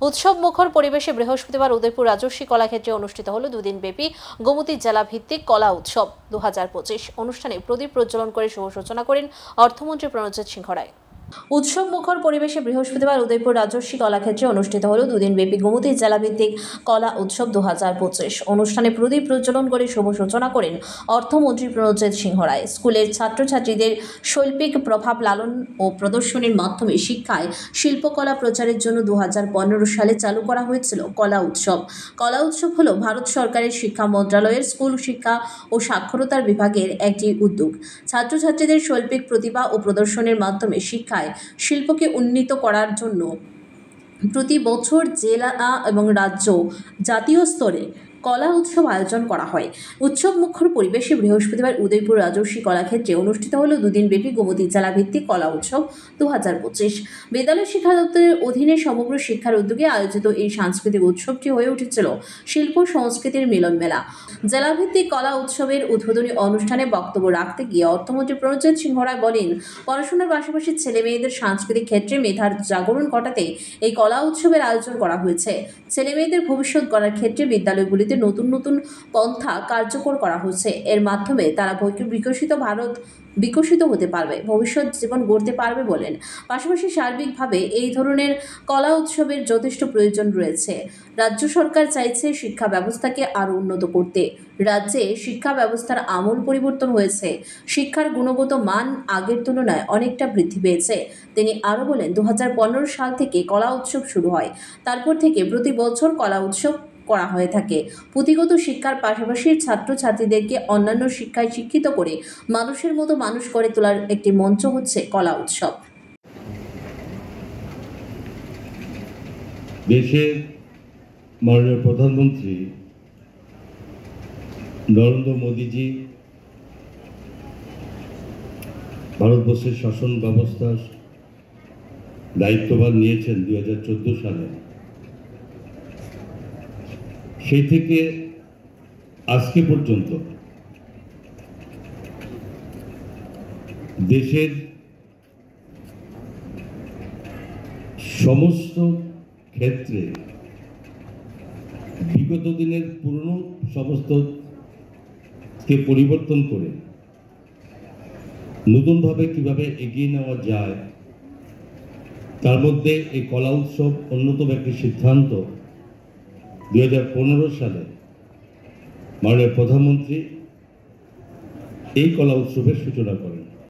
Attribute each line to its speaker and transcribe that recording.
Speaker 1: উৎসব মুখর পরিবেশে বৃহস্পতিবার উদয়পুর রাজস্বী কলাক্ষেত্রে অনুষ্ঠিত হল দুদিন ব্যাপী গোমতী জেলা ভিত্তিক কলা উৎসব 2025 অনুষ্ঠানে প্রদীপ প্রজ্বলন করে শুভ সূচনা করেন অর্থমন্ত্রী প্রণজিৎ সিংহ রায়। উৎসব মুখর পরিবেশে বৃহস্পতিবার উদয়পুর রাজস্বী কলাক্ষেত্রে অনুষ্ঠিত হল দুদিন ব্যাপী গোমতী জেলা ভিত্তিক কলা উৎসব 2025 অনুষ্ঠানে প্রদীপ প্রজ্বলন করে শুভ সূচনা করেন অর্থমন্ত্রী প্রণজিৎ সিংহ রায়। স্কুলের ছাত্রছাত্রীদের শৈল্পিক প্রভাব লালন ও প্রদর্শনীর মাধ্যমে শিক্ষায় শিল্পকলা প্রচারের জন্য 2015 সালে চালু করা হয়েছিল কলা উৎসব। কলা উৎসব হল ভারত সরকারের শিক্ষা মন্ত্রণালয়ের স্কুল শিক্ষা ও সাক্ষরতার বিভাগের একটি উদ্যোগ। ছাত্রছাত্রীদের শৈল্পিক প্রতিভা ও প্রদর্শনের মাধ্যমে শিক্ষায় শিল্পকে উন্নীত করার জন্য প্রতি বছর জেলা এবং রাজ্য জাতীয় স্তরে কলা উৎসব আয়োজন করা হয়। উৎসব মুখর পরিবেশে বৃহস্পতিবার উদয়পুর রাজস্বী কলাক্ষেত্রে অনুষ্ঠিত হল দুদিন ব্যাপী গোমতী জেলা ভিত্তিক কলা উৎসব 2025। বিদ্যালয় শিক্ষা দপ্তরের অধীনে সমগ্র শিক্ষার উদ্যোগে আয়োজিত এই সাংস্কৃতিক উৎসবটি হয়ে উঠেছিল শিল্প সংস্কৃতির মিলন মেলা। জেলা ভিত্তিক কলা উৎসবের উদ্বোধনী অনুষ্ঠানে বক্তব্য রাখতে গিয়ে অর্থমন্ত্রী প্রণজিৎ সিংহ রায় বলেন, পড়াশোনার পাশাপাশি ছেলে মেয়েদের সাংস্কৃতিক ক্ষেত্রে মেধার জাগরণ ঘটাতে এই কলা উৎসবের আয়োজন করা হয়েছে। ছেলে মেয়েদের ভবিষ্যৎ গড়ার ক্ষেত্রে বিদ্যালয়গুলিতে নতুন নতুন পন্থা কার্যকর করা হচ্ছে। এর মাধ্যমে তারা বিকশিত ভারত বিকশিত হতে পারবে, ভবিষ্যৎ জীবন গড়তে পারবে বলেন। পাশাপাশি সার্বিকভাবে এই ধরনের কলা উৎসবের যথেষ্ট প্রয়োজন রয়েছে। রাজ্য সরকার চাইছে শিক্ষা ব্যবস্থাকে আরও উন্নত করতে। রাজ্যে শিক্ষা ব্যবস্থার আমূল পরিবর্তন হয়েছে। শিক্ষার গুণগত মান আগের তুলনায় অনেকটা বৃদ্ধি পেয়েছে। তিনি আরও বলেন, 2015 সাল থেকে কলা উৎসব শুরু হয়। তারপর থেকে প্রতি বছর কলা উৎসব করা হয়ে থাকে। পুঁথিগত শিক্ষার পাশাপাশি ছাত্রছাত্রীদেরকে অন্যান্য শিক্ষায় শিক্ষিত করে মানুষের মতো মানুষ করে তোলার একটি মঞ্চ হচ্ছে কলা উৎসব।
Speaker 2: দেশের মাননীয় প্রধানমন্ত্রী নরেন্দ্র মোদীজি ভারতবর্ষের শাসন ব্যবস্থার দায়িত্বভার নিয়েছেন 2014 সালে। সেই থেকে আজকে পর্যন্ত দেশের সমস্ত ক্ষেত্রে বিগত দিনের পুরনো সমস্তকে পরিবর্তন করে নতুনভাবে কিভাবে এগিয়ে নেওয়া যায়, তার মধ্যে এই কলা উৎসব অন্যতম একটি সিদ্ধান্ত 2015 সালে মাননীয় প্রধানমন্ত্রী এই কলা উৎসবের সূচনা করেন।